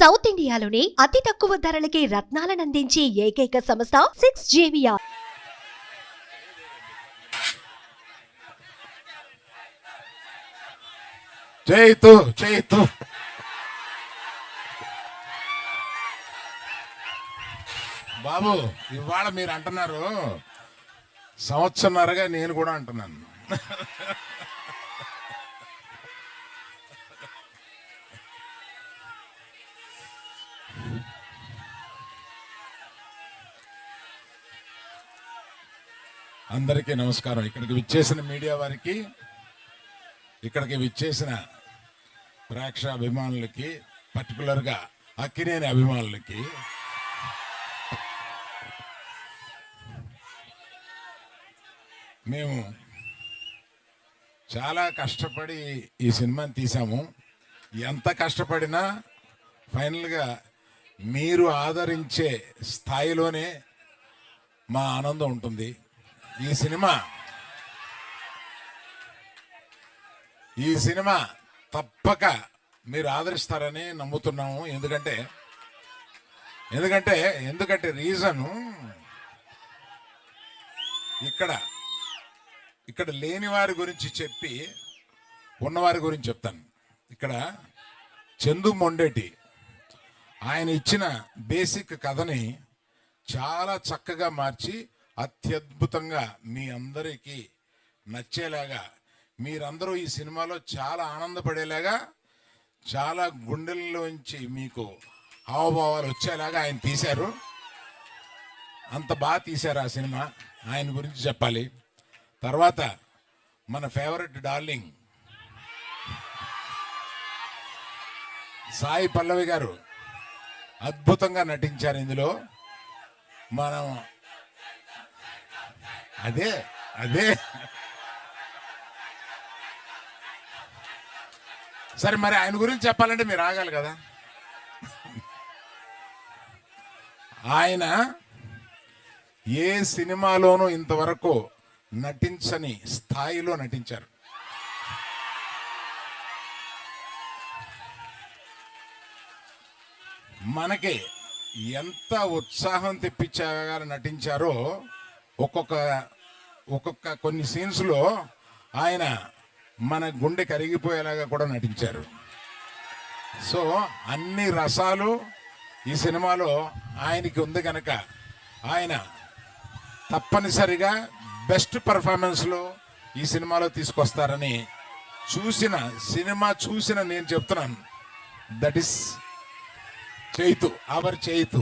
South ఇండియాలోని అతి తక్కువ ధరలకి రత్నాలనందించే ఏకైక సంస్థ 6JVR. చేయితు బాబు, ఇవాళ మీరు అంటున్నారు, సంవత్సరంన్నరగా నేను కూడా అంటున్నాను. అందరికీ నమస్కారం. ఇక్కడికి విచ్చేసిన మీడియా వారికి, ఇక్కడికి విచ్చేసిన ప్రేక్షాభిమానులకి, పర్టికులర్గా అక్కినేని అభిమానులకి మేము చాలా కష్టపడి ఈ సినిమాని తీసాము. ఎంత కష్టపడినా ఫైనల్గా మీరు ఆదరించే స్థాయిలోనే మా ఆనందం ఉంటుంది. ఈ సినిమా తప్పక మీరు ఆదరిస్తారని నమ్ముతున్నాము. ఎందుకంటే రీజను ఇక్కడ లేని వారి గురించి చెప్పి ఉన్నవారి గురించి చెప్తాను. ఇక్కడ చందు మొండేటి ఆయన ఇచ్చిన బేసిక్ కథని చాలా చక్కగా మార్చి అత్యద్భుతంగా మీ అందరికీ నచ్చేలాగా, మీరందరూ ఈ సినిమాలో చాలా ఆనందపడేలాగా, చాలా గుండెల్లోంచి మీకు హావభావాలు వచ్చేలాగా ఆయన తీశారు. అంత బాగా తీశారు ఆ సినిమా. ఆయన గురించి చెప్పాలి. తర్వాత మన ఫేవరెట్ డార్లింగ్ సాయి పల్లవి గారు అద్భుతంగా నటించారు ఇందులో. మనం అదే సరే, మరి ఆయన గురించి చెప్పాలంటే మీరు ఆగాలి కదా. ఆయన ఏ సినిమాలోనూ ఇంతవరకు నటించని స్థాయిలో నటించారు. మనకి ఎంత ఉత్సాహం తెప్పించగా నటించారో, ఒక్కొక్క కొన్ని సీన్స్లో ఆయన మన గుండె కరిగిపోయేలాగా కూడా నటించారు. సో అన్ని రసాలు ఈ సినిమాలో ఆయనకి ఉంది కనుక ఆయన తప్పనిసరిగా బెస్ట్ పర్ఫార్మెన్స్లో ఈ సినిమాలో తీసుకొస్తారని సినిమా చూసిన నేను చెప్తున్నాను. That is Chaitu, our Chaitu.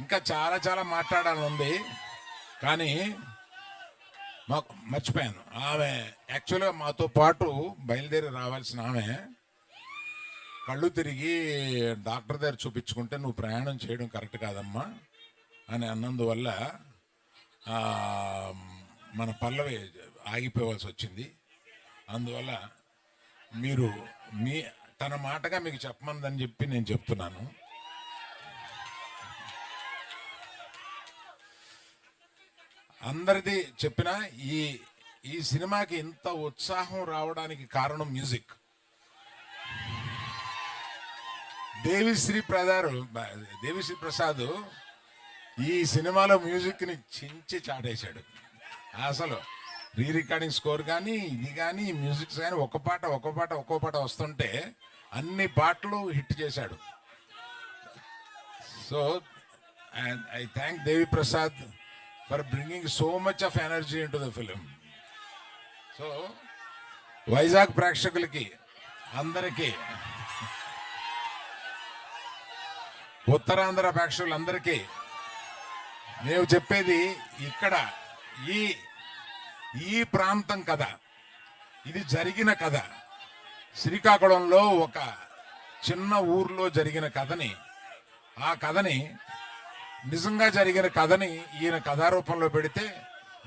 ఇంకా చాలా చాలా మాట్లాడాలని ఉంది, కానీ మాకు మర్చిపోయాను. ఆమె యాక్చువల్గా మాతో పాటు బయలుదేరి రావాల్సిన ఆమె కళ్ళు తిరిగి డాక్టర్ దగ్గర చూపించుకుంటే నువ్వు ప్రయాణం చేయడం కరెక్ట్ కాదమ్మా అని అన్నందువల్ల మన పల్లవి ఆగిపోవాల్సి వచ్చింది. అందువల్ల మీరు తన మాటగా మీకు చెప్పమందని చెప్పి నేను చెప్తున్నాను. అందరిది చెప్పిన ఈ సినిమాకి ఇంత ఉత్సాహం రావడానికి కారణం మ్యూజిక్. దేవిశ్రీ ప్రసాద్ ఈ సినిమాలో మ్యూజిక్ని చించి చాటేశాడు. అసలు రీ రికార్డింగ్ స్కోర్ కానీ ఇది కానీ మ్యూజిక్స్ కానీ ఒక్కో పాట వస్తుంటే అన్ని పాటలు హిట్ చేశాడు. So I thank Devi Prasad for bringing so much of energy into the film. So Vizag ప్రేక్షకులకి అందరికీ, ఉత్తరాంధ్ర ప్రేక్షకులందరికీ నేను చెప్పేది, ఇక్కడ ఈ ప్రాంతం కథ, ఇది జరిగిన కథ. శ్రీకాకుళంలో ఒక చిన్న ఊర్లో జరిగిన కథని, ఆ కథని నిజంగా జరిగిన కథని ఈయన కథారూపంలో పెడితే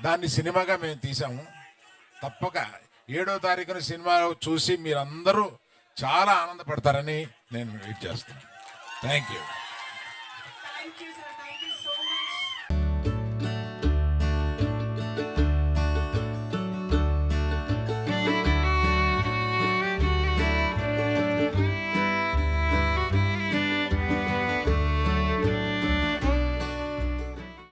దాన్ని సినిమాగా మేము తీసాము. తప్పక 7వ తారీఖున సినిమా చూసి మీరందరూ చాలా ఆనందపడతారని నేను వెయిట్ చేస్తున్నాను. Thank you.